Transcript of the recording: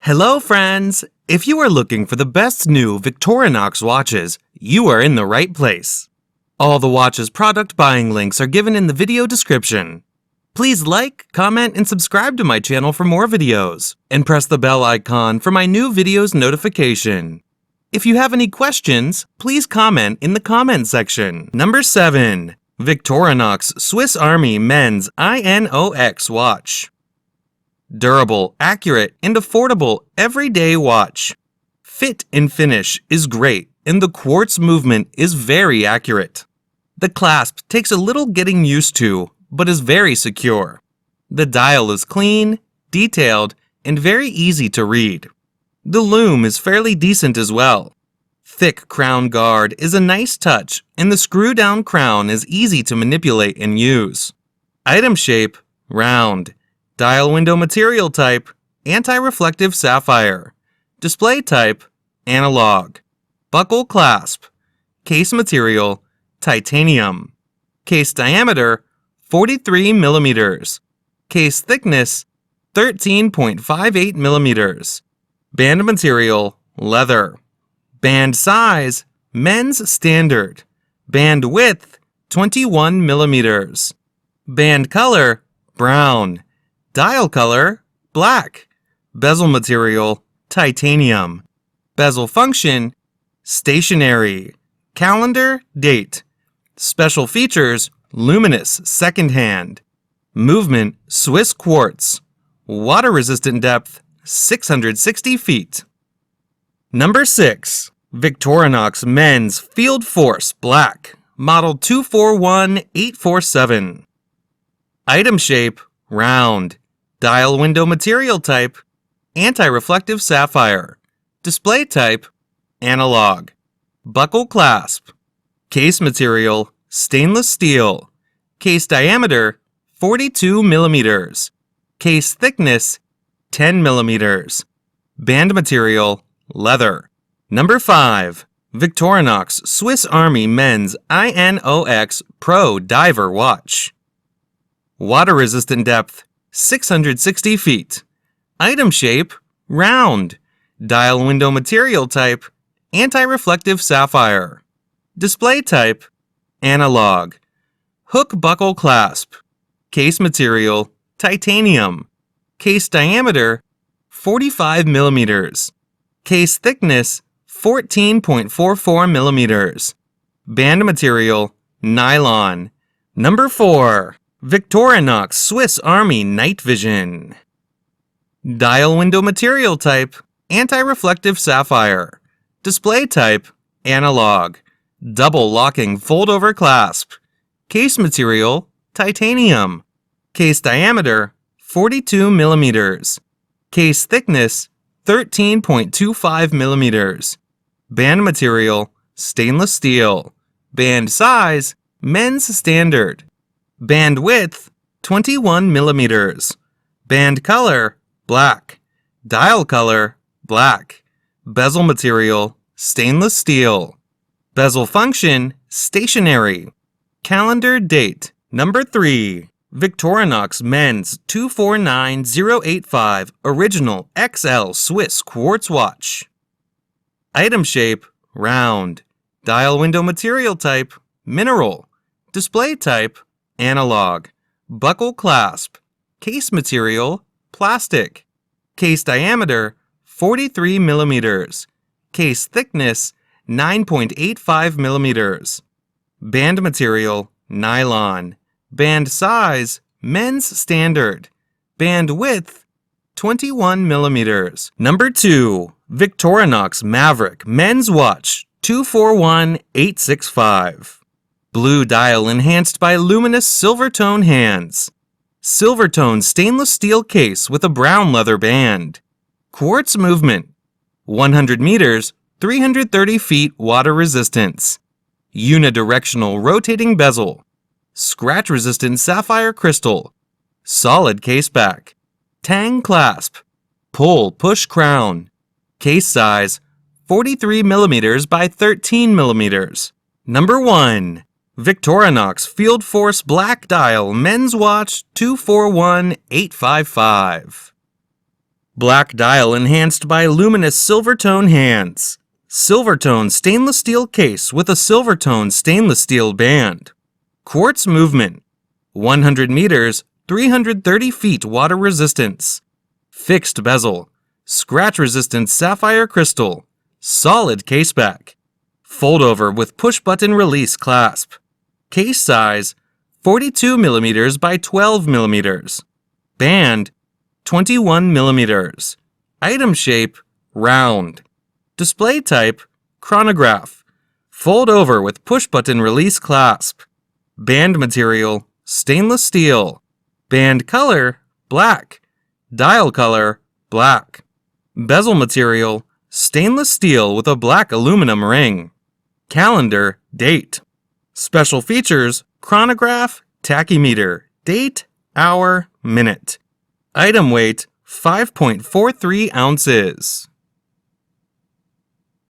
Hello friends! If you are looking for the best new Victorinox watches, you are in the right place. All the watches product buying links are given in the video description. Please like, comment, and subscribe to my channel for more videos, and press the bell icon for my new videos notification. If you have any questions, please comment in the comment section. Number 7. Victorinox Swiss Army Men's I.N.O.X watch. Durable, accurate, and affordable everyday watch. Fit and finish is great, and the quartz movement is very accurate. The clasp takes a little getting used to, but is very secure. The dial is clean, detailed, and very easy to read. The lume is fairly decent as well. Thick crown guard is a nice touch, and the screw-down crown is easy to manipulate and use. Item shape, round. Dial window material type, anti-reflective sapphire. Display type, analog. Buckle clasp. Case material, titanium. Case diameter, 43 millimeters. Case thickness, 13.58 millimeters. Band material, leather. Band size, men's standard. Band width, 21 millimeters. Band color, brown. Dial color, black. Bezel material, titanium. Bezel function, stationary. Calendar, date. Special features, luminous, second hand. Movement, Swiss quartz. Water resistant depth, 660 feet. Number 6. Victorinox Men's Fieldforce Black, Model 241847. Item shape, round. Dial window material type, anti-reflective sapphire. Display type, analog. Buckle clasp. Case material, stainless steel. Case diameter, 42 millimeters. Case thickness, 10 millimeters. Band material, leather. Number 5. Victorinox Swiss Army Men's I.N.O.X Pro Diver Watch. Water resistant depth, 660 feet. Item shape, round. Dial window material type, anti-reflective sapphire. Display type, analog. Hook buckle clasp. Case material, titanium. Case diameter, 45 millimeters. Case thickness, 14.44 millimeters. Band material, nylon. Number 4. Victorinox Swiss Army Night Vision. Dial window material type, anti-reflective sapphire. Display type, analog. Double locking fold-over clasp. Case material, titanium. Case diameter, 42 millimeters. Case thickness, 13.25 millimeters. Band material, stainless steel. Band size, men's standard. Band width, 21 millimeters. Band color, black. Dial color, black. Bezel material, stainless steel. Bezel function, stationary. Calendar date. Number 3. Victorinox Men's 249085 Original XL Swiss Quartz Watch. Item shape, round. Dial window material type, mineral. Display type, analog. Buckle clasp. Case material, plastic. Case diameter, 43 millimeters. Case thickness, 9.85 millimeters. Band material, nylon. Band size, men's standard. Band width, 21 millimeters. Number 2. Victorinox Maverick Men's Watch 241865. Blue dial enhanced by luminous silver tone hands. Silver tone stainless steel case with a brown leather band. Quartz movement. 100 meters, 330 feet water resistance. Unidirectional rotating bezel. Scratch resistant sapphire crystal. Solid case back. Tang clasp. Pull push crown. Case size, 43 millimeters by 13 millimeters. Number 1. Victorinox Fieldforce Black Dial Men's Watch 241855. Black dial enhanced by luminous silver tone hands. Silver tone stainless steel case with a silver tone stainless steel band. Quartz movement. 100 meters, 330 feet water resistance. Fixed bezel. Scratch resistant sapphire crystal. Solid case back. Fold over with push button release clasp. Case size 42 millimeters by 12 millimeters. Band 21 millimeters. Item shape round. Display type chronograph. Fold over with push button release clasp. Band material stainless steel. Band color black. Dial color black. Bezel material stainless steel with a black aluminum ring. Calendar date. Special features chronograph, tachymeter, date, hour, minute. Item weight 5.43 ounces.